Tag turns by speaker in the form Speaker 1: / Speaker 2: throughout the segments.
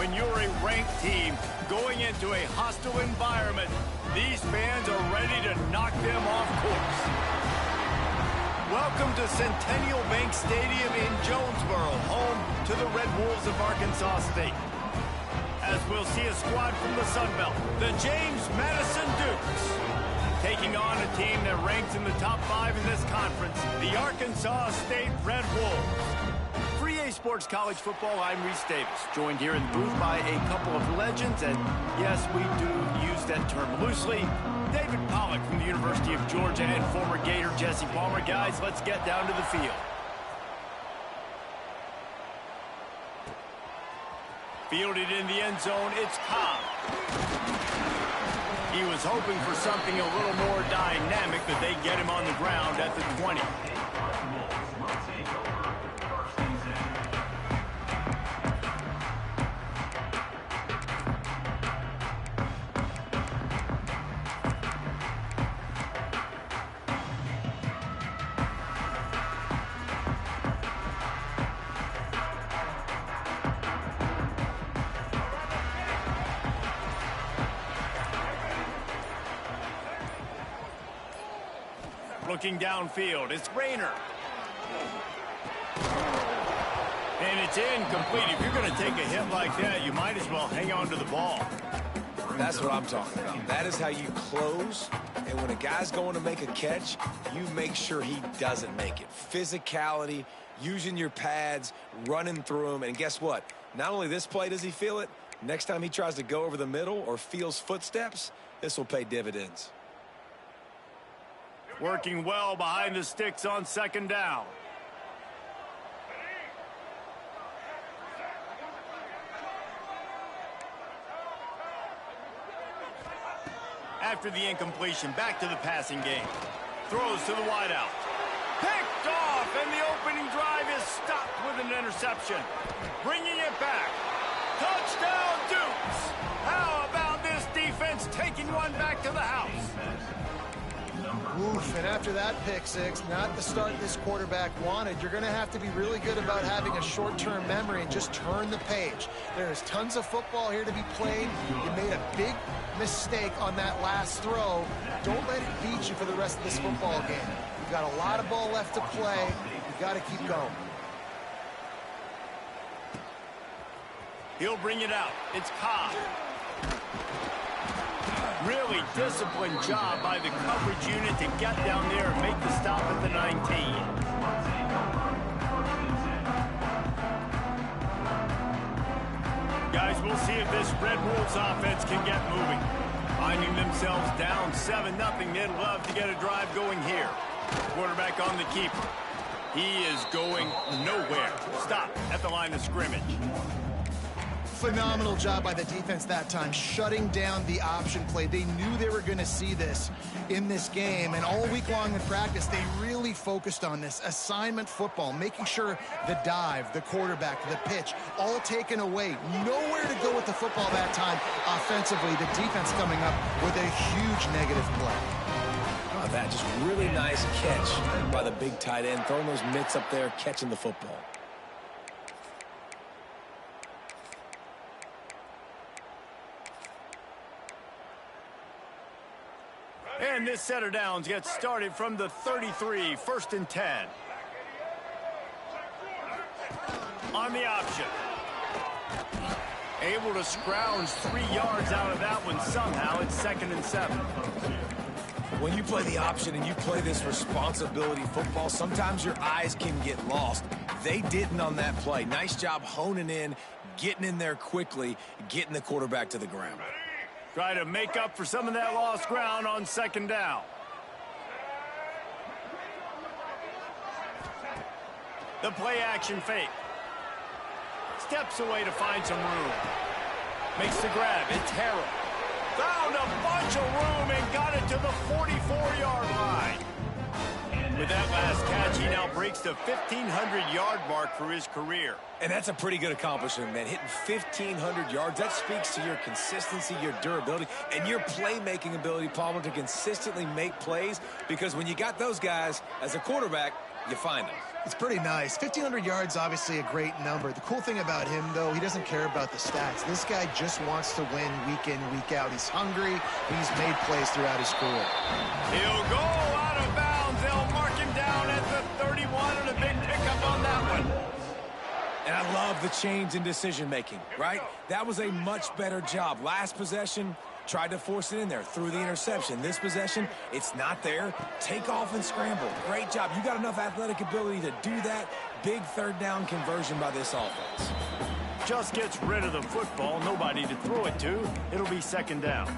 Speaker 1: when you're a ranked team going into a hostile environment, these fans are ready to knock them off course. Welcome to Centennial Bank Stadium in Jonesboro, home to the Red Wolves of Arkansas State. As we'll see a squad from the Sun Belt, the James Madison Dukes, taking on a team that ranks in the top 5 in this conference, the Arkansas State Red Wolves. For EA Sports College Football, I'm Reese Davis, joined here in the booth by a couple of legends, and yes, we do use that term loosely. David Pollack from the University of Georgia and former Gator Jesse Palmer. Guys, let's get down to the field. Fielded in the end zone, it's Cobb. He was hoping for something a little more dynamic, but they get him on the ground at the 20. Looking downfield, it's Rayner. And it's incomplete. If you're going to take a hit like that, you might as well hang on to the ball.
Speaker 2: That's what I'm talking about. That is how you close. And when a guy's going to make a catch, you make sure he doesn't make it. Physicality, using your pads, running through them. And guess what? Not only this play does he feel it, next time he tries to go over the middle or feels footsteps, this will pay dividends.
Speaker 1: Working well behind the sticks on second down. After the incompletion, back to the passing game. Throws to the wideout. Picked off, and the opening drive is stopped with an interception. Bringing it back. Touchdown, Dukes! How about this defense taking one back to the house?
Speaker 3: Oof, and after that pick six, not the start this quarterback wanted. You're going to have to be really good about having a short-term memory and just turn the page. There's tons of football here to be played. You made a big mistake on that last throw. Don't let it beat you for the rest of this football game. You've got a lot of ball left to play. You've got to keep going.
Speaker 1: He'll bring it out. It's Cobb. Really disciplined job by the coverage unit to get down there and make the stop at the 19. Guys, we'll see if this Red Wolves offense can get moving. Finding themselves down 7-0, they'd love to get a drive going here. Quarterback on the keeper. He is going nowhere. Stop at the line of scrimmage.
Speaker 3: Phenomenal job by the defense that time, shutting down the option play. They knew they were going to see this in this game, and all week long in practice, they really focused on this assignment football, making sure the dive, the quarterback, the pitch, all taken away. Nowhere to go with the football that time offensively. The defense coming up with a huge negative play.
Speaker 2: That just really nice catch by the big tight end, throwing those mitts up there, catching the football.
Speaker 1: And this set of downs gets started from the 33, 1st and 10. On the option. Able to scrounge 3 yards out of that one somehow. It's 2nd and 7.
Speaker 2: When you play the option and you play this responsibility football, sometimes your eyes can get lost. They didn't on that play. Nice job honing in, getting in there quickly, getting the quarterback to the ground.
Speaker 1: Try to make up for some of that lost ground on 2nd down. The play action fake. Steps away to find some room. Makes the grab. It's Harrell. Found a bunch of room and got it to the 44-yard line. With that last catch, he now breaks the 1,500-yard mark for his career.
Speaker 2: And that's a pretty good accomplishment, man. Hitting 1,500 yards, that speaks to your consistency, your durability, and your playmaking ability, Palmer, to consistently make plays. Because when you got those guys as a quarterback, you find them.
Speaker 3: It's pretty nice. 1,500 yards, obviously a great number. The cool thing about him, though, he doesn't care about the stats. This guy just wants to win week in, week out. He's hungry. He's made plays throughout his career.
Speaker 1: He'll go out of bounds. They'll mark him down at the 31, and a big pickup on that one.
Speaker 2: And I love the change in decision-making, right? That was a much better job. Last possession, tried to force it in there, threw the interception. This possession, it's not there. Take off and scramble. Great job. You got enough athletic ability to do that. Big third down conversion by this offense.
Speaker 1: Just gets rid of the football. Nobody to throw it to. It'll be second down.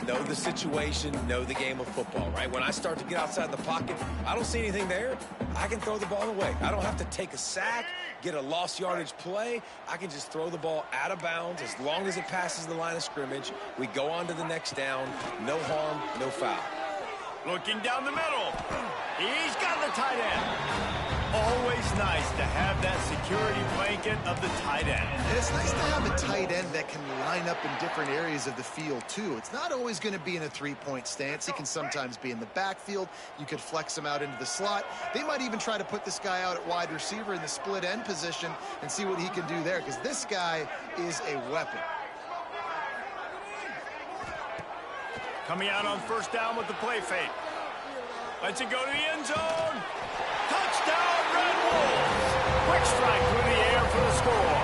Speaker 2: Know the situation, know the game of football, right? When I start to get outside the pocket, I don't see anything there. I can throw the ball away. I don't have to take a sack, get a lost yardage play. I can just throw the ball out of bounds as long as it passes the line of scrimmage. We go on to the next down. No harm, no foul.
Speaker 1: Looking down the middle. He's got the tight end. Always nice to have that security blanket of the tight end.
Speaker 3: And it's nice to have a tight end that can line up in different areas of the field, too. It's not always going to be in a three-point stance. He can sometimes be in the backfield. You could flex him out into the slot. They might even try to put this guy out at wide receiver in the split end position and see what he can do there, because this guy is a weapon.
Speaker 1: Coming out on first down with the play fake. Lets it go to the end zone. Touchdown, Red Wolves. Quick strike through the air for the score.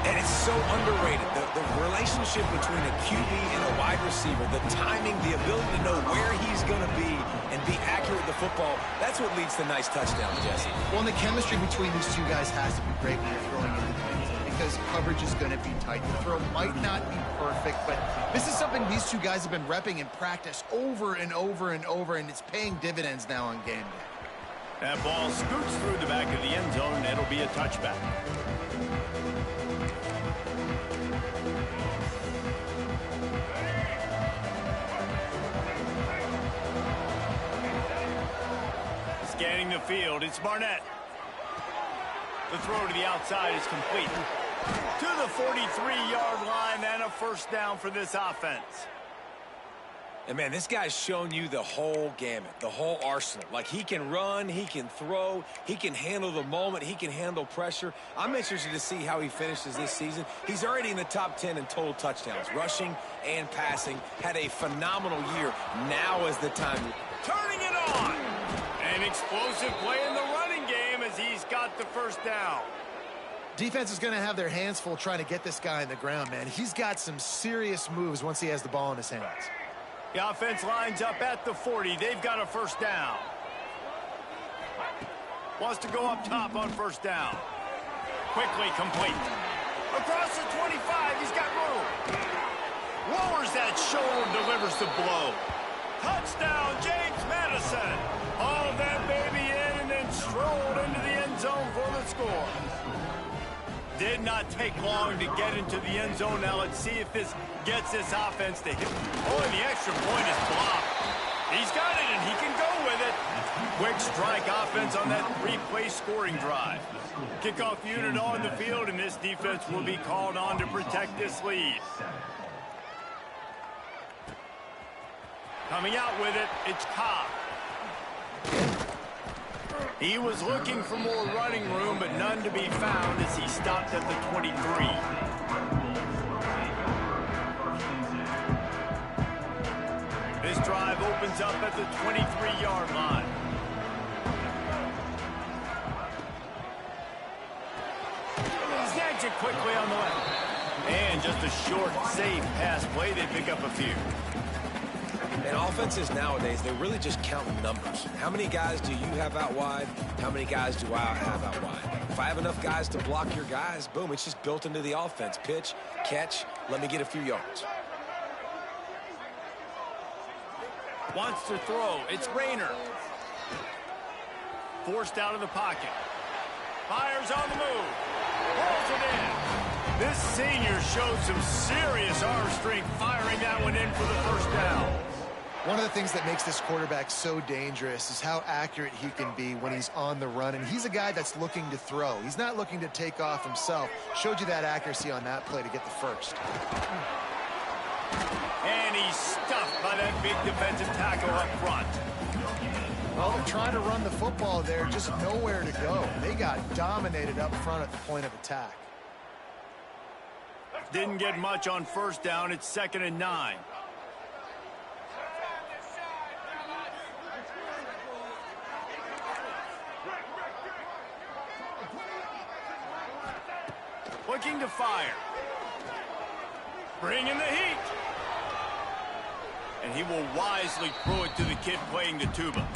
Speaker 2: And it's so underrated. The relationship between a QB and a wide receiver, the timing, the ability to know where he's going to be and be accurate with the football, that's what leads to nice touchdowns, Jesse.
Speaker 3: Well, and the chemistry between these two guys has to be great when you're throwing into the end zone, because coverage is going to be tight. The throw might not be perfect, but this is something these two guys have been repping in practice over and over and over, and it's paying dividends now on game day.
Speaker 1: That ball scoots through the back of the end zone, and it'll be a touchback. Scanning the field, it's Barnett. The throw to the outside is complete. To the 43-yard line, and a first down for this offense.
Speaker 2: And, man, this guy's shown you the whole gamut, the whole arsenal. Like, he can run, he can throw, he can handle the moment, he can handle pressure. I'm interested to see how he finishes this season. He's already in the top 10 in total touchdowns, rushing and passing. Had a phenomenal year. Now is the time.
Speaker 1: Turning it on. An explosive play in the running game as he's got the first down.
Speaker 3: Defense is going to have their hands full trying to get this guy on the ground, man. He's got some serious moves once he has the ball in his hands.
Speaker 1: The offense lines up at the 40. They've got a first down. Wants to go up top on first down. Quickly complete. Across the 25, he's got room. Lowers that shoulder, delivers the blow. Touchdown, James Madison. All of that baby in and then strolled into the end zone for the score. Did not take long to get into the end zone. Now let's see if this gets this offense to hit. Oh, and the extra point is blocked. He's got it, and he can go with it. Quick strike offense on that three-play scoring drive. Kickoff unit on the field, and this defense will be called on to protect this lead. Coming out with it, it's Cobb. He was looking for more running room, but none to be found as he stopped at the 23. This drive opens up at the 23-yard line. Snags it quickly on the left. And just a short, safe pass play. They pick up a few.
Speaker 2: And offenses nowadays, they really just count numbers. How many guys do you have out wide? How many guys do I have out wide? If I have enough guys to block your guys, boom, it's just built into the offense. Pitch, catch, let me get a few yards.
Speaker 1: Wants to throw. It's Rayner. Forced out of the pocket. Fires on the move. Pulls it in. This senior showed some serious arm strength firing that one in for the first down.
Speaker 3: One of the things that makes this quarterback so dangerous is how accurate he can be when he's on the run. And he's a guy that's looking to throw. He's not looking to take off himself. Showed you that accuracy on that play to get the first.
Speaker 1: And he's stuffed by that big defensive tackle up front.
Speaker 3: Well, they're trying to run the football there, just nowhere to go. They got dominated up front at the point of attack.
Speaker 1: Didn't get much on first down. It's 2nd and 9. Looking to fire. Bring in the heat. And he will wisely throw it to the kid playing the tuba.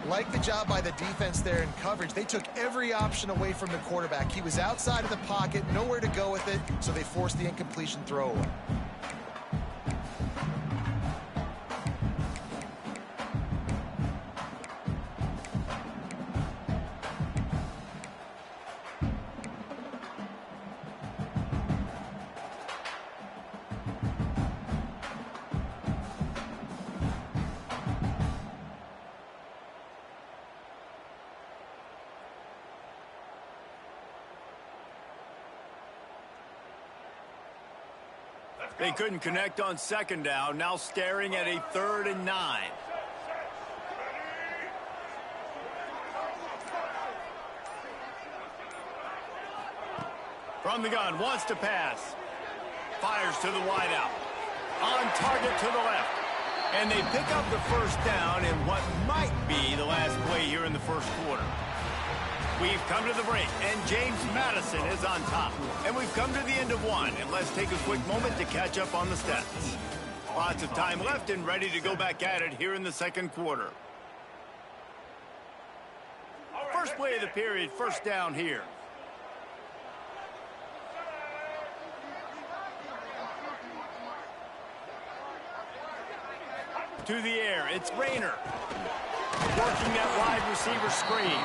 Speaker 3: Like the job by the defense there in coverage. They took every option away from the quarterback. He was outside of the pocket, nowhere to go with it, so they forced the incompletion throwaway.
Speaker 1: They couldn't connect on 2nd down, now staring at a 3rd and 9. From the gun, wants to pass. Fires to the wideout. On target to the left. And they pick up the first down in what might be the last play here in the first quarter. We've come to the break, and James Madison is on top. And we've come to the end of one, and let's take a quick moment to catch up on the stats. Lots of time left and ready to go back at it here in the second quarter. First play of the period, first down here. To the air, it's Rayner. Working that wide receiver screen.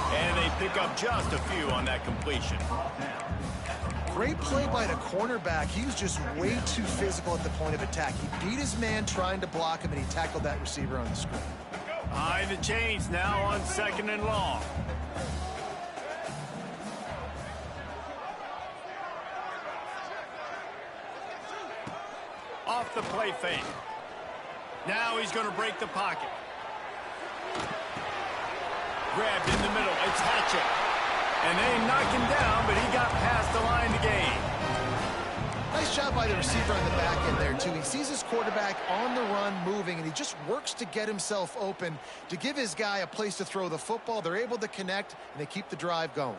Speaker 1: And they pick up just a few on that completion.
Speaker 3: Great play by the cornerback. He was just way too physical at the point of attack. He beat his man trying to block him, and he tackled that receiver on the screen.
Speaker 1: Behind the chains now on 2nd and long. Off the play fake. Now he's going to break the pocket. Grabbed in the middle. It's Hatchett. And they knock him down, but he got past the line to gain.
Speaker 3: Nice job by the receiver on the back end there, too. He sees his quarterback on the run moving, and he just works to get himself open to give his guy a place to throw the football. They're able to connect, and they keep the drive going.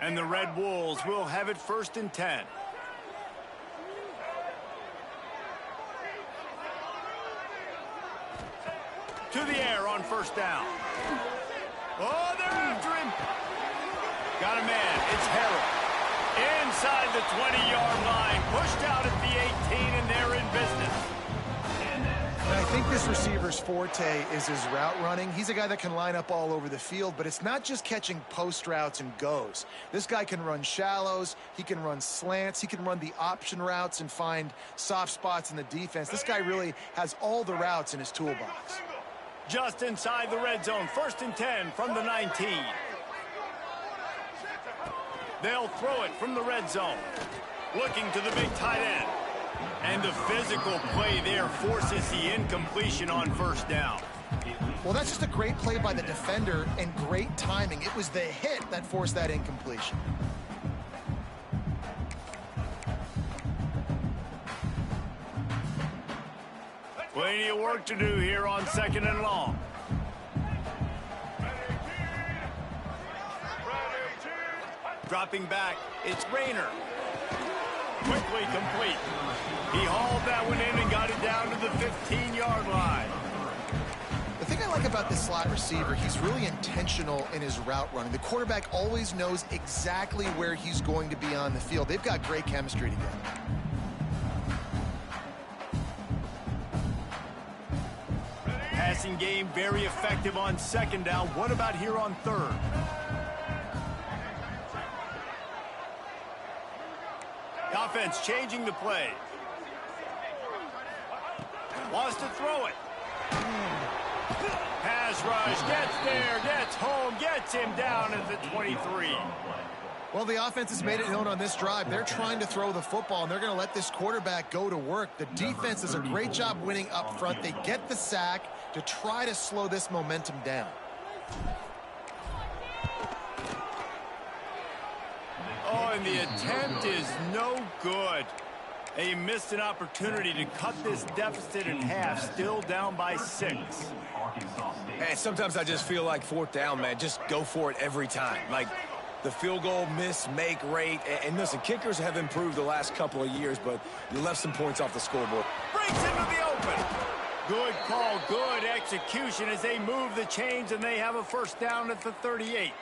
Speaker 1: And the Red Wolves will have it 1st and 10. To the air on first down. Oh, they're after him. Got a man. It's Harrell. Inside the 20-yard line. Pushed out at the 18, and they're in business.
Speaker 3: And I think this receiver's forte is his route running. He's a guy that can line up all over the field, but it's not just catching post routes and goes. This guy can run shallows. He can run slants. He can run the option routes and find soft spots in the defense. This guy really has all the routes in his toolbox.
Speaker 1: Just inside the red zone. 1st and 10 from the 19. They'll throw it from the red zone. Looking to the big tight end. And the physical play there forces the incompletion on first down.
Speaker 3: Well, that's just a great play by the defender and great timing. It was the hit that forced that incompletion.
Speaker 1: Plenty of work to do here on 2nd and long. Dropping back, it's Rayner. Quickly complete. He hauled that one in and got it down to the 15-yard line.
Speaker 3: The thing I like about this slot receiver, he's really intentional in his route running. The quarterback always knows exactly where he's going to be on the field. They've got great chemistry together.
Speaker 1: Passing game very effective on 2nd down. What about here on 3rd? The offense changing the play. Wants to throw it. Pass rush, gets there, gets home, gets him down at the 23.
Speaker 3: Well, the offense has made it known on this drive. They're trying to throw the football, and they're going to let this quarterback go to work. The defense does a great job winning up front. They get the sack to try to slow this momentum down.
Speaker 1: Oh, and the attempt is no good. He missed an opportunity to cut this deficit in half, still down by 6.
Speaker 2: And sometimes I just feel like 4th down, man, just go for it every time. Like the field goal miss-make rate. And listen, kickers have improved the last couple of years, but you left some points off the scoreboard.
Speaker 1: Breaks into the open. Good call, good execution as they move the chains, and they have a 1st down at the 38.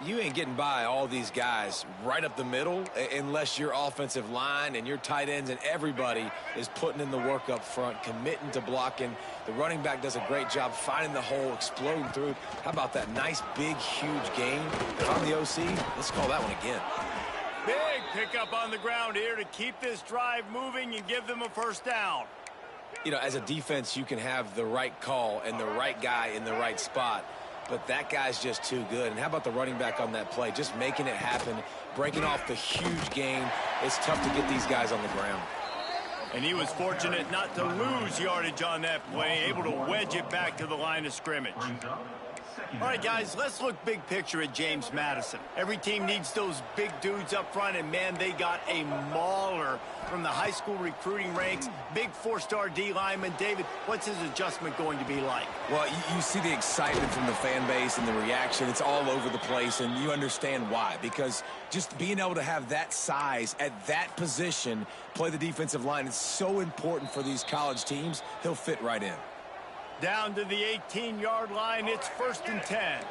Speaker 2: You ain't getting by all these guys right up the middle unless your offensive line and your tight ends and everybody is putting in the work up front, committing to blocking. The running back does a great job finding the hole, exploding through. How about that nice, big, huge gain? If I'm the OC, let's call that one again.
Speaker 1: Big pickup on the ground here to keep this drive moving and give them a 1st down.
Speaker 2: You know, as a defense, you can have the right call and the right guy in the right spot. But that guy's just too good. And how about the running back on that play? Just making it happen, breaking off the huge gain. It's tough to get these guys on the ground.
Speaker 1: And he was fortunate not to lose yardage on that play, able to wedge it back to the line of scrimmage. All right, guys, let's look big picture at James Madison. Every team needs those big dudes up front, and, man, they got a mauler from the high school recruiting ranks. Big 4-star D lineman. David, what's his adjustment going to be like?
Speaker 2: Well, you see the excitement from the fan base and the reaction. It's all over the place, and you understand why. Because just being able to have that size at that position, play the defensive line, is so important for these college teams. He'll fit right in.
Speaker 1: Down to the 18-yard line, it's 1st and 10.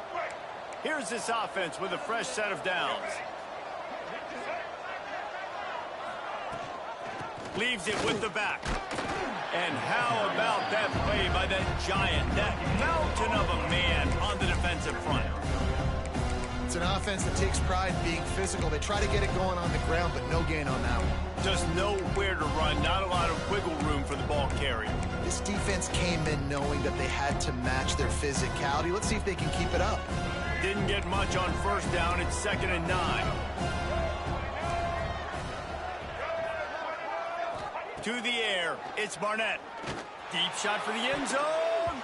Speaker 1: Here's this offense with a fresh set of downs. Leaves it with the back. And how about that play by that giant, that mountain of a man on the defensive front?
Speaker 3: It's an offense that takes pride in being physical. They try to get it going on the ground, but no gain on that one.
Speaker 1: Just nowhere to run, not a lot of wiggle room for the ball carrier.
Speaker 3: This defense came in knowing that they had to match their physicality. Let's see if they can keep it up.
Speaker 1: Didn't get much on 1st down. It's 2nd and 9. To the air, it's Barnett. Deep shot for the end zone.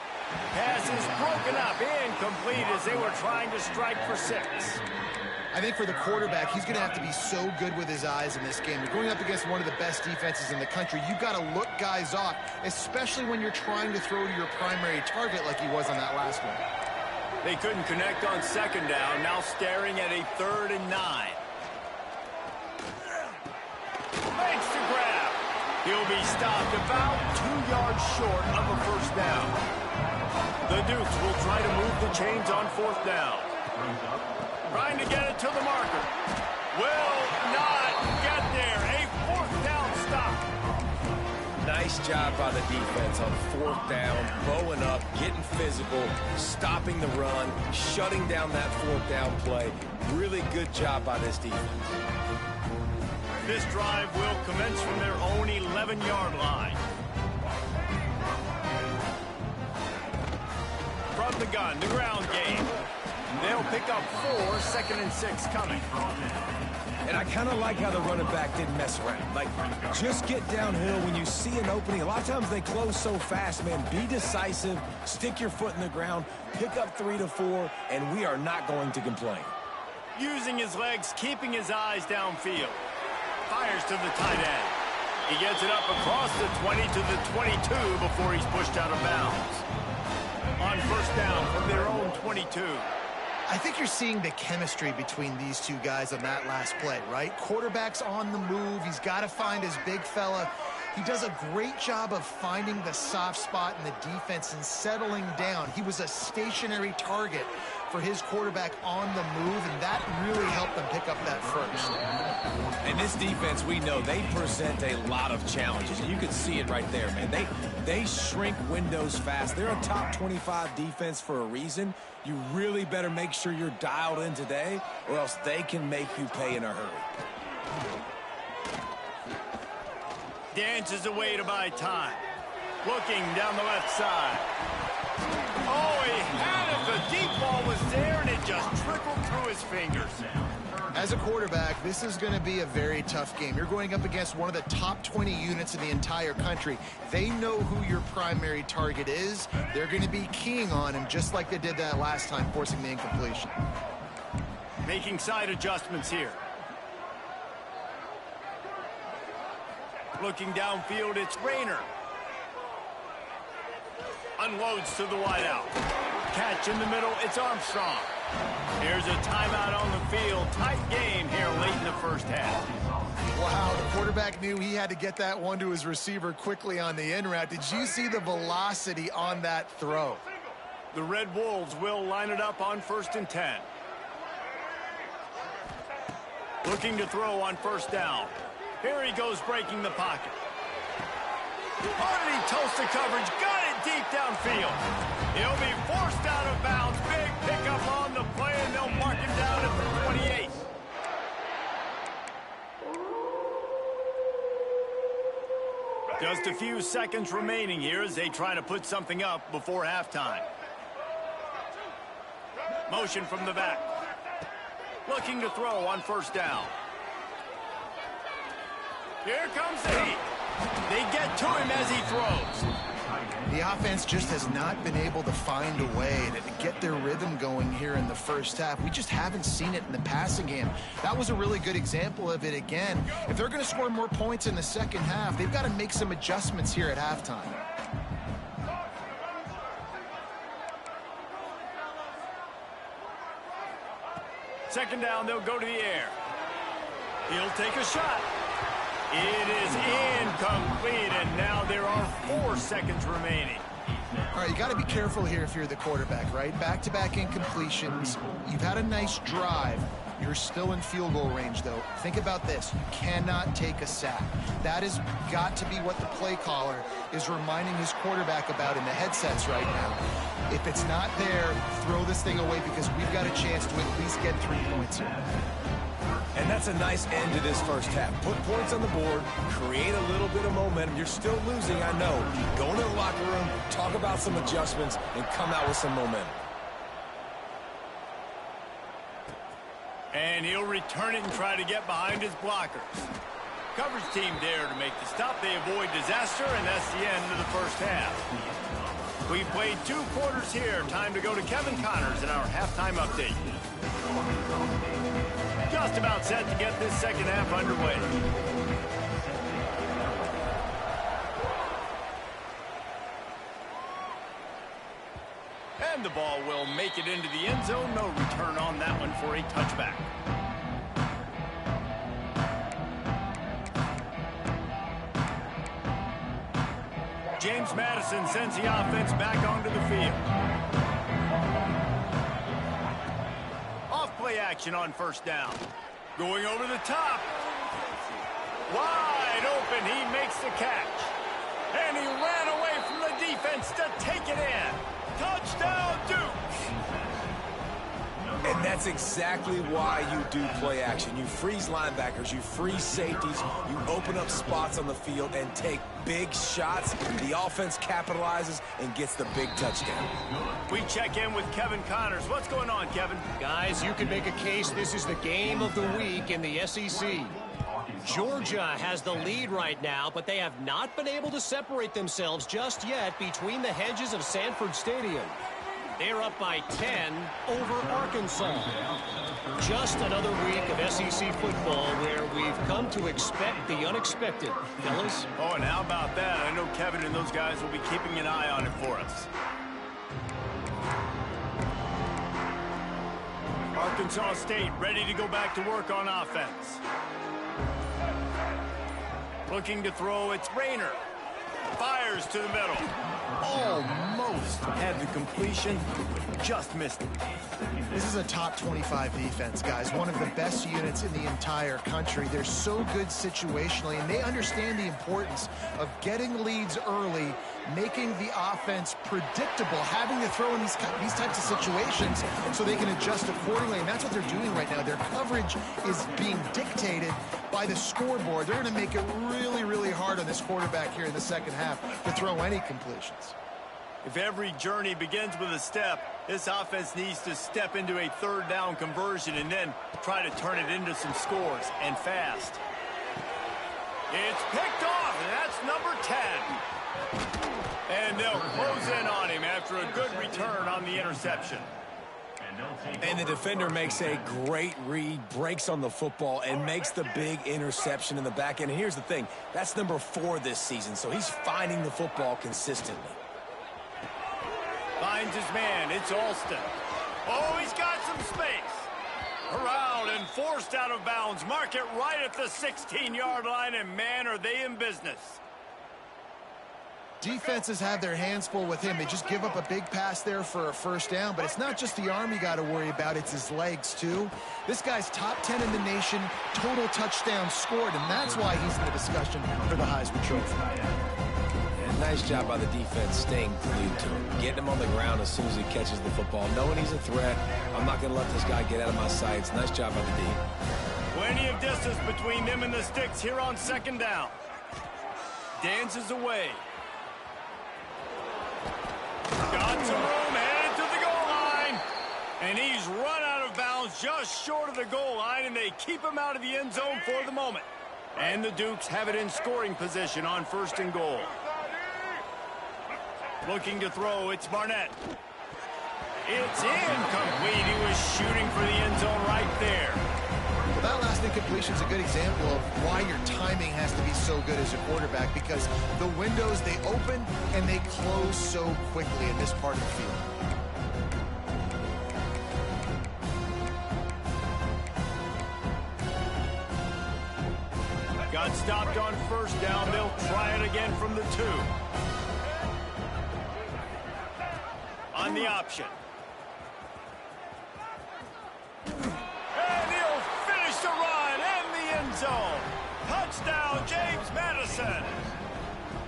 Speaker 1: Pass is broken up, incomplete as they were trying to strike for 6.
Speaker 3: I think for the quarterback, he's going to have to be so good with his eyes in this game. You're going up against one of the best defenses in the country. You've got to look guys off, especially when you're trying to throw to your primary target like he was on that last one.
Speaker 1: They couldn't connect on 2nd down, now staring at a 3rd and 9. Makes the grab. He'll be stopped about 2 yards short of a 1st down. The Dukes will try to move the chains on 4th down. Trying to get it to the marker. Will not get there. A 4th down stop.
Speaker 2: Nice job by the defense on 4th down, bowing up, getting physical, stopping the run, shutting down that 4th down play. Really good job by this defense.
Speaker 1: This drive will commence from their own 11-yard line. From the gun, the ground game. They'll pick up 4, 2nd and 6 coming.
Speaker 2: And I kind of like how the running back didn't mess around. Like, just get downhill when you see an opening. A lot of times they close so fast, man. Be decisive, stick your foot in the ground, pick up 3 to 4, and we are not going to complain.
Speaker 1: Using his legs, keeping his eyes downfield. Fires to the tight end. He gets it up across the 20 to the 22 before he's pushed out of bounds. On 1st down from their own 22.
Speaker 3: I think you're seeing the chemistry between these two guys on that last play, right? Quarterback's on the move. He's got to find his big fella. He does a great job of finding the soft spot in the defense and settling down. He was a stationary target for his quarterback on the move, and that really helped them pick up that 1st.
Speaker 2: And this defense, we know, they present a lot of challenges, and you can see it right there, man. They shrink windows fast. They're a top 25 defense for a reason. You really better make sure you're dialed in today, or else they can make you pay in a hurry.
Speaker 1: Dances away to buy time. Looking down the left side. Oh, he had it. The deep ball was there, and it just trickled through his fingers.
Speaker 3: As a quarterback, this is going to be a very tough game. You're going up against one of the top 20 units in the entire country. They know who your primary target is. They're going to be keying on him just like they did that last time, forcing the incompletion.
Speaker 1: Making side adjustments here. Looking downfield, it's Rayner. Unloads to the wideout. Catch in the middle, it's Armstrong. Here's a timeout on the field. Tight game here late in the first half.
Speaker 3: Wow, the quarterback knew he had to get that one to his receiver quickly on the in route. Did you see the velocity on that throw?
Speaker 1: The Red Wolves will line it up on 1st and 10. Looking to throw on 1st down. Here he goes breaking the pocket. Already toasted coverage, got it deep downfield. He'll be forced out of bounds. Big pickup on the play, and they'll mark him down at the 28. Just a few seconds remaining here as they try to put something up before halftime. Motion from the back. Looking to throw on 1st down. Here comes the heat. They get to him as he throws.
Speaker 3: The offense just has not been able to find a way to get their rhythm going here in the first half. We just haven't seen it in the passing game. That was a really good example of it again. If they're going to score more points in the second half, they've got to make some adjustments here at halftime.
Speaker 1: Second down, they'll go to the air. He'll take a shot. It is incomplete, and now there are 4 seconds remaining.
Speaker 3: All right, you got to be careful here if you're the quarterback, right? Back-to-back incompletions. You've had a nice drive. You're still in field goal range, though. Think about this. You cannot take a sack. That has got to be what the play caller is reminding his quarterback about in the headsets right now. If it's not there, throw this thing away because we've got a chance to at least get 3 points here.
Speaker 2: And that's a nice end to this first half. Put points on the board, create a little bit of momentum. You're still losing, I know. Go into the locker room, talk about some adjustments, and come out with some momentum.
Speaker 1: And he'll return it and try to get behind his blockers. Coverage team there to make the stop. They avoid disaster, and that's the end of the first half. We've played 2 quarters here. Time to go to Kevin Connors in our halftime update. Just about set to get this second half underway. And the ball will make it into the end zone. No return on that one for a touchback. James Madison sends the offense back onto the field. Off-play action on 1st down. Going over the top. Wide open, he makes the catch. And he ran away from the defense to take it in. Touchdown, Dukes!
Speaker 2: And that's exactly why you do play action. You freeze linebackers, you freeze safeties, you open up spots on the field and take big shots. The offense capitalizes and gets the big touchdown.
Speaker 1: We check in with Kevin Connors. What's going on, Kevin?
Speaker 4: Guys, you can make a case this is the game of the week in the SEC. Georgia has the lead right now, but they have not been able to separate themselves just yet between the hedges of Sanford Stadium. They're up by 10 over Arkansas. Just another week of SEC football where we've come to expect the unexpected, fellas.
Speaker 1: Oh, and how about that? I know Kevin and those guys will be keeping an eye on it for us. Arkansas State ready to go back to work on offense. Looking to throw, it's Rayner. Fires to the middle. Almost had the completion, just missed it.
Speaker 3: This is a top 25 defense, guys. One of the best units in the entire country. They're so good situationally, and they understand the importance of getting leads early, making the offense predictable, having to throw in these types of situations so they can adjust accordingly, and that's what they're doing right now. Their coverage is being dictated by the scoreboard. They're going to make it really, really hard on this quarterback here in the second half to throw any completions.
Speaker 1: If every journey begins with a step, this offense needs to step into a third down conversion and then try to turn it into some scores, and fast. It's picked off, and that's number 10. And they'll close in on him after a good return on the interception.
Speaker 2: And the defender makes a great read, breaks on the football, and makes the big interception in the back end. And here's the thing, that's number 4 this season, so he's finding the football consistently.
Speaker 1: Finds his man, it's Alston. Oh, he's got some space. Around and forced out of bounds. Mark it right at the 16-yard line, and man, are they in business.
Speaker 3: Defenses have their hands full with him. They just give up a big pass there for a first down, but it's not just the arm you got to worry about, it's his legs too. This guy's top 10 in the nation, total touchdowns scored, and that's why he's in the discussion for the Heisman Trophy.
Speaker 2: And nice job by the defense staying glued to him, getting him on the ground as soon as he catches the football, knowing he's a threat. I'm not going to let this guy get out of my sights. Nice job by the D.
Speaker 1: Plenty of distance between them and the sticks here on second down. Dances away. Got some room, headed to the goal line. And he's run out of bounds just short of the goal line, and they keep him out of the end zone for the moment. And the Dukes have it in scoring position on first and goal. Looking to throw, it's Barnett. It's incomplete. He was shooting for the end zone right there.
Speaker 3: Well, that last incompletion is a good example of why your timing has to be so good as a quarterback, because the windows, they open and they close so quickly in this part of the field.
Speaker 1: Got stopped on first down. They'll try it again from the 2. On the option. And he'll finish the run and the end zone. Touchdown, James Madison.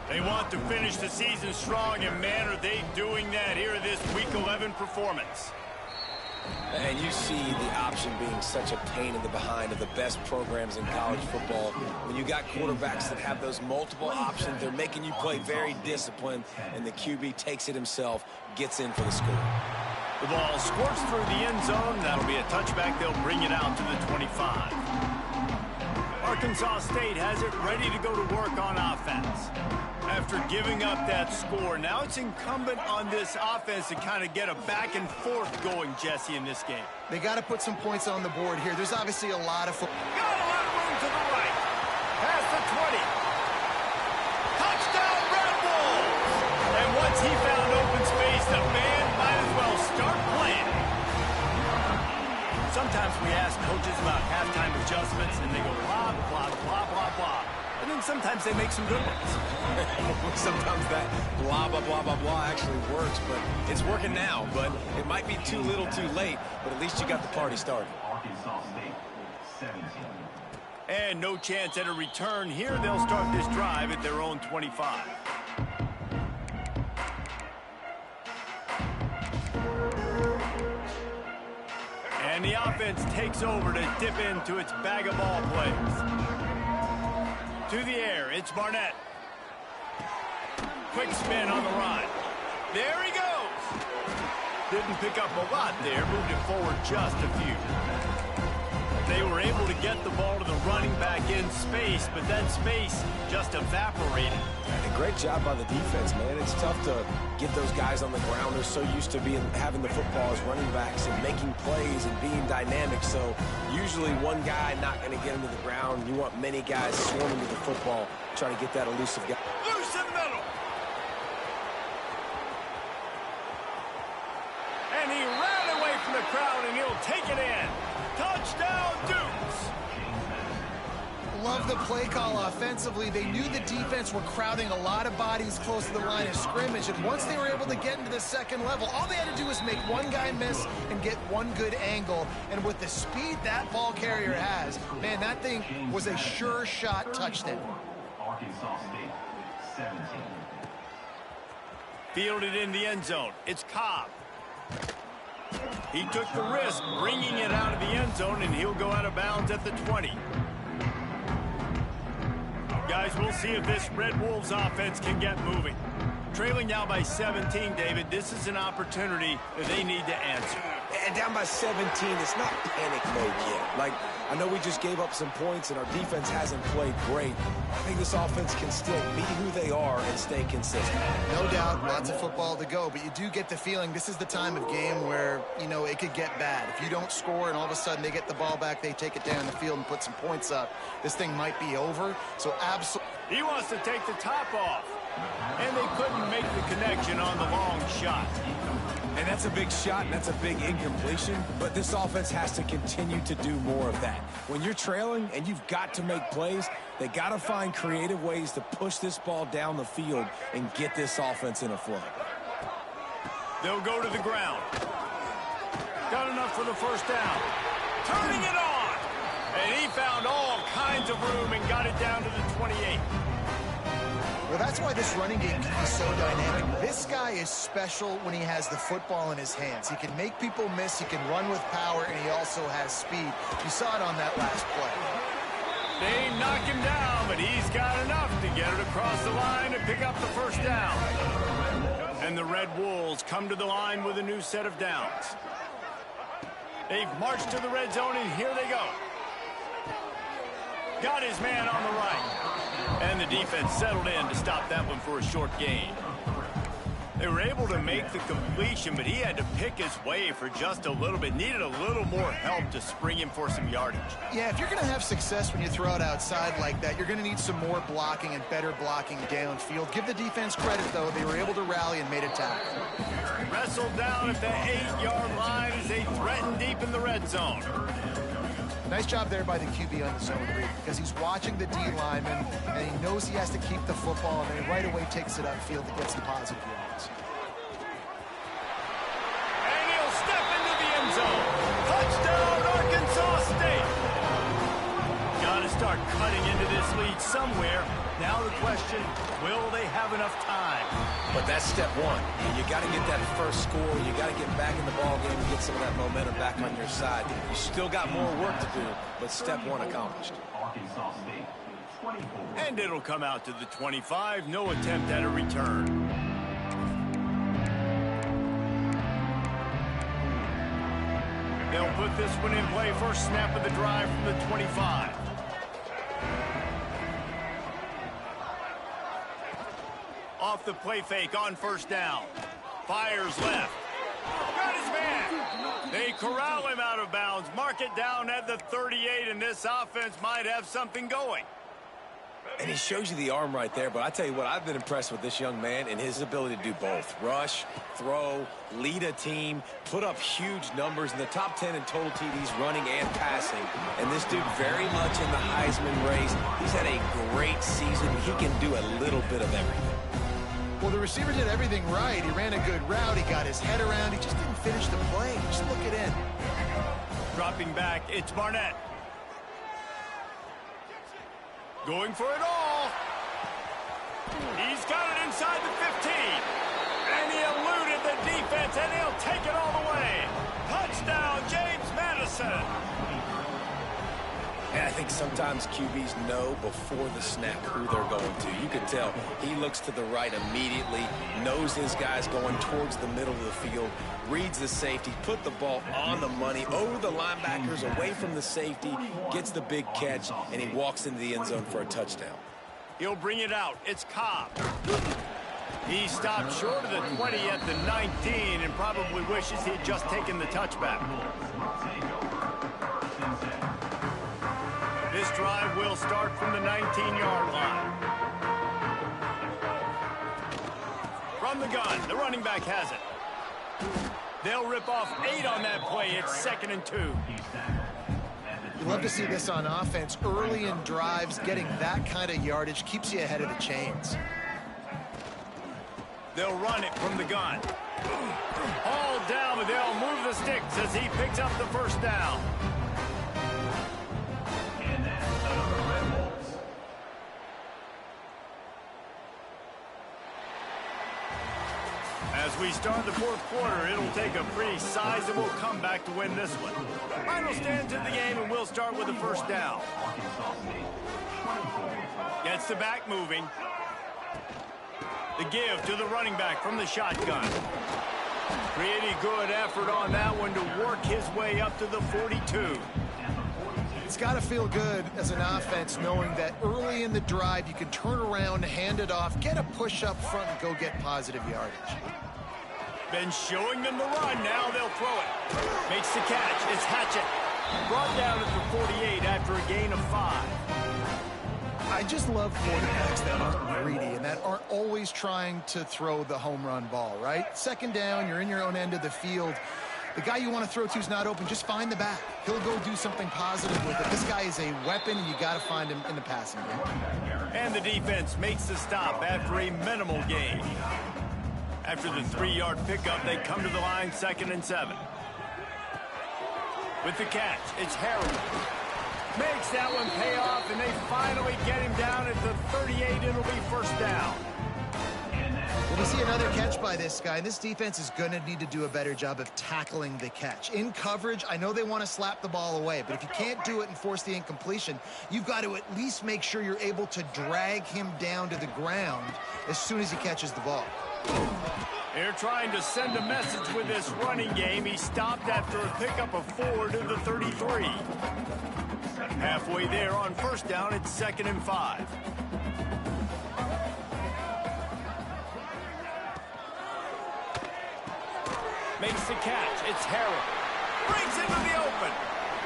Speaker 1: They want to finish the season strong, and man, are they doing that here in this Week 11 performance.
Speaker 2: And you see the option being such a pain in the behind of the best programs in college football. When you got quarterbacks that have those multiple options, they're making you play very disciplined, and the QB takes it himself, gets in for the score.
Speaker 1: The ball squirts through the end zone. That'll be a touchback. They'll bring it out to the 25. Arkansas State has it ready to go to work on offense. After giving up that score, now it's incumbent on this offense to kind of get a back and forth going, Jesse, in this game.
Speaker 3: They got to put some points on the board here. There's obviously a lot of football.
Speaker 1: Got a lot of room to the right. Past the 20. Touchdown, Red Wolves! And once he found open space, the band might as well start playing. Sometimes we ask coaches about halftime adjustments, and they go blah, blah, blah, blah, blah. And then sometimes they make some good ones.
Speaker 2: Sometimes that blah, blah, blah, blah, blah actually works, but it's working now. But it might be too little too late, but at least you got the party started.
Speaker 5: Arkansas State, 17.
Speaker 1: And no chance at a return here. They'll start this drive at their own 25. And the offense takes over to dip into its bag of ball plays. To the air, it's Barnett. Quick spin on the run. There he goes. Didn't pick up a lot there, moved it forward just a few. They were able to get the ball to the running back in space, but that space just evaporated.
Speaker 2: And great job by the defense, man. It's tough to get those guys on the ground. They're so used to having the football as running backs and making plays and being dynamic. So usually one guy not going to get into the ground. You want many guys swarming to the football, trying to get that elusive guy.
Speaker 1: Loose in the middle. And he ran away from the crowd, and he'll take it in. Touchdown, Dukes.
Speaker 3: Love the play call offensively. They knew the defense were crowding a lot of bodies close to the line of scrimmage, and once they were able to get into the second level, all they had to do was make one guy miss and get one good angle. And with the speed that ball carrier has, man, that thing was a sure shot touchdown.
Speaker 5: Arkansas State, 17.
Speaker 1: Fielded in the end zone. It's Cobb. He took the risk, bringing it out of the end zone, and he'll go out of bounds at the 20. Guys, we'll see if this Red Wolves offense can get moving. Trailing now by 17, David. This is an opportunity that they need to answer.
Speaker 2: And down by 17, it's not panic mode yet. Like, I know we just gave up some points and our defense hasn't played great. I think this offense can still be who they are and stay consistent.
Speaker 3: No doubt, lots of football to go, but you do get the feeling this is the time of game where, you know, it could get bad. If you don't score and all of a sudden they get the ball back, they take it down the field and put some points up, this thing might be over. So absolutely.
Speaker 1: He wants to take the top off. And they couldn't make the connection on the long shot.
Speaker 2: And that's a big shot, and that's a big incompletion, but this offense has to continue to do more of that. When you're trailing and you've got to make plays, they got to find creative ways to push this ball down the field and get this offense in a flow.
Speaker 1: They'll go to the ground. Got enough for the first down. Turning it on! And he found all kinds of room and got it down to the 28.
Speaker 3: Well, that's why this running game can be so dynamic. This guy is special when he has the football in his hands. He can make people miss, he can run with power, and he also has speed. You saw it on that last play.
Speaker 1: They knock him down, but he's got enough to get it across the line and pick up the first down. And the Red Wolves come to the line with a new set of downs. They've marched to the red zone, and here they go. Got his man on the right. And the defense settled in to stop that one for a short gain. They were able to make the completion, but he had to pick his way for just a little bit. Needed a little more help to spring him for some yardage.
Speaker 3: Yeah, if you're going to have success when you throw it outside like that, you're going to need some more blocking and better blocking downfield. Give the defense credit, though. They were able to rally and made a tackle.
Speaker 1: Wrestled down at the 8-yard line as they threaten deep in the red zone.
Speaker 3: Nice job there by the QB on the zone read, because he's watching the D lineman, and he knows he has to keep the football, and then right away takes it upfield to get some positive yards.
Speaker 1: And he'll step into the end zone. Touchdown, Arkansas State. Got to start cutting into this lead somewhere. Now the question, will they have enough time?
Speaker 2: But that's step one. You got to get that first score. You got to get back in the ball game and get some of that momentum back on your side. You still got more work to do, but step one accomplished.
Speaker 5: Arkansas State, 24.
Speaker 1: And it'll come out to the 25. No attempt at a return. They'll put this one in play. First snap of the drive from the 25. Off the play fake on first down. Fires left. Got his man. They corral him out of bounds. Mark it down at the 38, and this offense might have something going.
Speaker 2: And he shows you the arm right there, but I tell you what, I've been impressed with this young man and his ability to do both. Rush, throw, lead a team, put up huge numbers in the top 10 in total TDs running and passing. And this dude very much in the Heisman race. He's had a great season. He can do a little bit of everything.
Speaker 3: Well, the receiver did everything right. He ran a good route. He got his head around. He just didn't finish the play. Just look it in.
Speaker 1: Dropping back, it's Barnett. Going for it all. He's got it inside the 15. And he eluded the defense, and he'll take it all the way. Touchdown, James Madison.
Speaker 2: And I think sometimes QBs know before the snap who they're going to. You can tell he looks to the right immediately, knows his guy's going towards the middle of the field, reads the safety, put the ball on the money, over the linebackers, away from the safety, gets the big catch, and he walks into the end zone for a touchdown.
Speaker 1: He'll bring it out. It's Cobb. He stopped short of the 20 at the 19 and probably wishes he had just taken the touchback. This drive will start from the 19-yard line. From the gun, the running back has it. They'll rip off 8 on that play. It's 2nd and 2.
Speaker 3: You love to see this on offense. Early in drives, getting that kind of yardage keeps you ahead of the chains.
Speaker 1: They'll run it from the gun. All down, but they'll move the sticks as he picks up the first down. As we start the fourth quarter, it'll take a pretty sizable comeback to win this one. Final stands in the game, and we'll start with the first down. Gets the back moving. The give to the running back from the shotgun. Pretty good effort on that one to work his way up to the 42.
Speaker 3: It's got to feel good as an offense knowing that early in the drive you can turn around, hand it off, get a push up front, and go get positive yardage.
Speaker 1: Been showing them the run. Now they'll throw it. Makes the catch. It's Hatchett. Brought down at the 48 after a gain of 5.
Speaker 3: I just love quarterbacks that aren't greedy and that aren't always trying to throw the home run ball, right? Second down, you're in your own end of the field. The guy you want to throw to is not open. Just find the back. He'll go do something positive with it. This guy is a weapon, and you got to find him in the passing game.
Speaker 1: And the defense makes the stop after a minimal gain. After the 3-yard pickup, they come to the line 2nd and 7. With the catch, it's Harrell. Makes that one pay off, and they finally get him down at the 38. It'll be first down.
Speaker 3: Well, we see another catch by this guy. This defense is going to need to do a better job of tackling the catch. In coverage, I know they want to slap the ball away, but if you can't do it and force the incompletion, you've got to at least make sure you're able to drag him down to the ground as soon as he catches the ball.
Speaker 1: They're trying to send a message with this running game. He stopped after a pickup of 4 to the 33. Halfway there on first down, it's 2nd and 5. Makes the catch. It's Harrell. Brings into the open.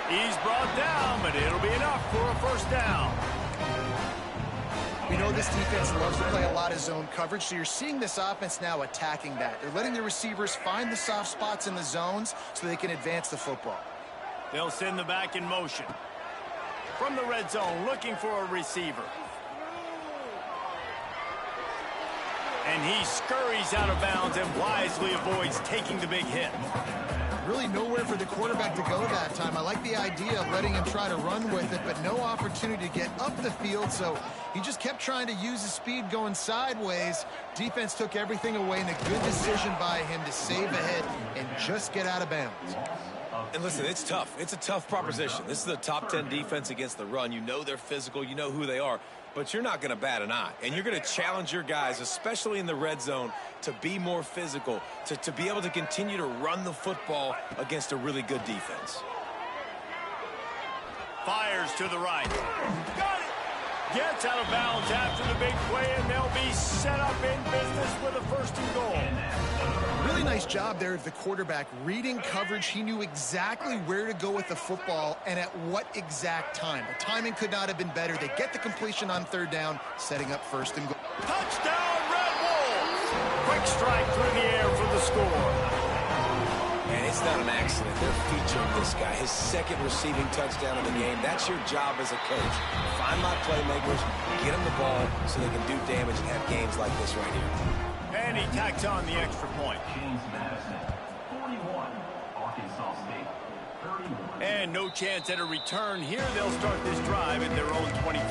Speaker 1: He's brought down, but it'll be enough for a first down.
Speaker 3: We know this defense loves to play a lot of zone coverage, so you're seeing this offense now attacking that. They're letting the receivers find the soft spots in the zones so they can advance the football.
Speaker 1: They'll send the back in motion. From the red zone, looking for a receiver. And he scurries out of bounds and wisely avoids taking the big hit.
Speaker 3: Really nowhere for the quarterback to go that time. I like the idea of letting him try to run with it, but no opportunity to get up the field, so he just kept trying to use his speed going sideways. Defense took everything away, and a good decision by him to save a hit and just get out of bounds.
Speaker 2: And listen, it's tough. It's a tough proposition. This is a top 10 defense against the run. You know they're physical. You know who they are. But you're not going to bat an eye. And you're going to challenge your guys, especially in the red zone, to be more physical, to be able to continue to run the football against a really good defense.
Speaker 1: Fires to the right. Got it! Gets out of bounds after the big play, and they'll be set up in business with a 1st and goal.
Speaker 3: Really nice job there of the quarterback. Reading coverage, he knew exactly where to go with the football and at what exact time. The timing could not have been better. They get the completion on 3rd down, setting up 1st and goal.
Speaker 1: Touchdown, Red Wolves! Quick strike through the air for the score.
Speaker 2: And it's not an accident. They're featuring this guy. His 2nd receiving touchdown of the game. That's your job as a coach. Find my playmakers, get them the ball so they can do damage and have games like this right here.
Speaker 1: And he tacks on the extra point.
Speaker 5: James Madison, 41, Arkansas State, 31.
Speaker 1: And no chance at a return here. They'll start this drive at their own 25.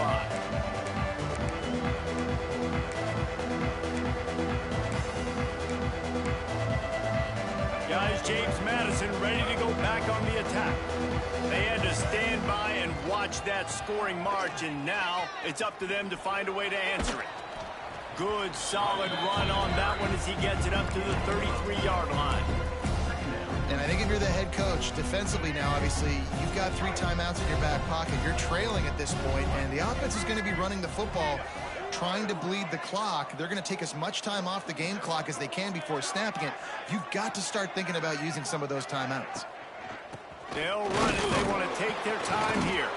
Speaker 1: Guys, James Madison ready to go back on the attack. They had to stand by and watch that scoring march, and now it's up to them to find a way to answer it. Good, solid run on that one as he gets it up to the 33-yard line.
Speaker 3: And I think if you're the head coach, defensively now, obviously, you've got 3 timeouts in your back pocket. You're trailing at this point, and the offense is going to be running the football, trying to bleed the clock. They're going to take as much time off the game clock as they can before snapping it. You've got to start thinking about using some of those timeouts.
Speaker 1: They'll run it. They want to take their time here.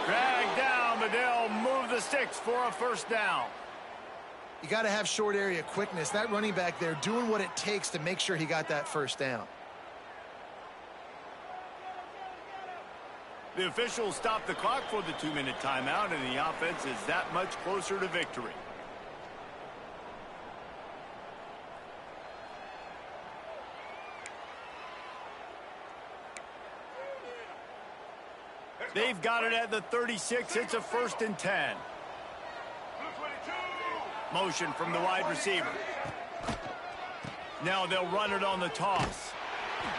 Speaker 1: Drag down, but they'll move the sticks for a 1st down.
Speaker 3: You got to have short area quickness. That running back there doing what it takes to make sure he got that 1st down.
Speaker 1: The officials stop the clock for the 2-minute timeout, and the offense is that much closer to victory. They've got it at the 36. It's a 1st and 10. Motion from the wide receiver. Now they'll run it on the toss.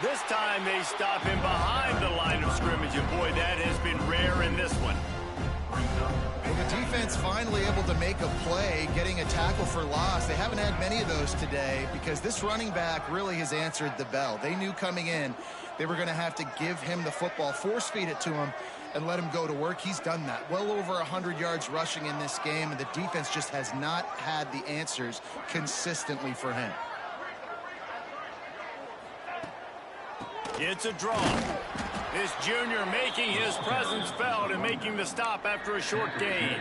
Speaker 1: This time they stop him behind the line of scrimmage, and boy, that has been rare in this one.
Speaker 3: Well, the defense finally able to make a play, getting a tackle for loss. They haven't had many of those today because this running back really has answered the bell. They knew coming in they were going to have to give him the football, force feed it to him, and let him go to work. He's done that. Well over 100 yards rushing in this game, and the defense just has not had the answers consistently for him.
Speaker 1: It's a draw. This junior making his presence felt and making the stop after a short gain.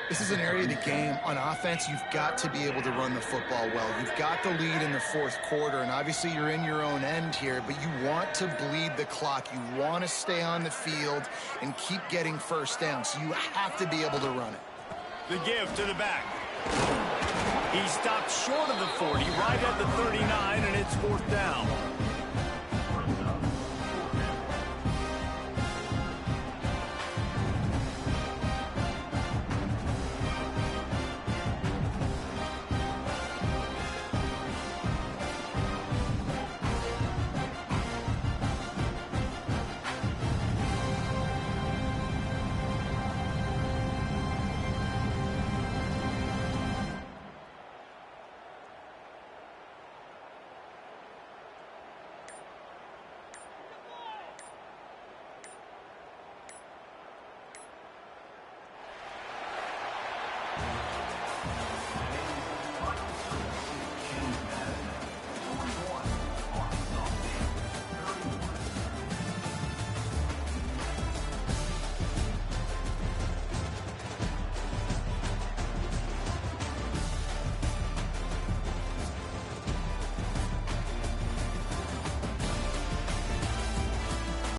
Speaker 3: This is an area of the game on offense you've got to be able to run the football well. You've got the lead in the fourth quarter, and obviously you're in your own end here, but you want to bleed the clock. You want to stay on the field and keep getting first down, so you have to be able to run it.
Speaker 1: The give to the back. He stopped short of the 40, right at the 39, and it's fourth down.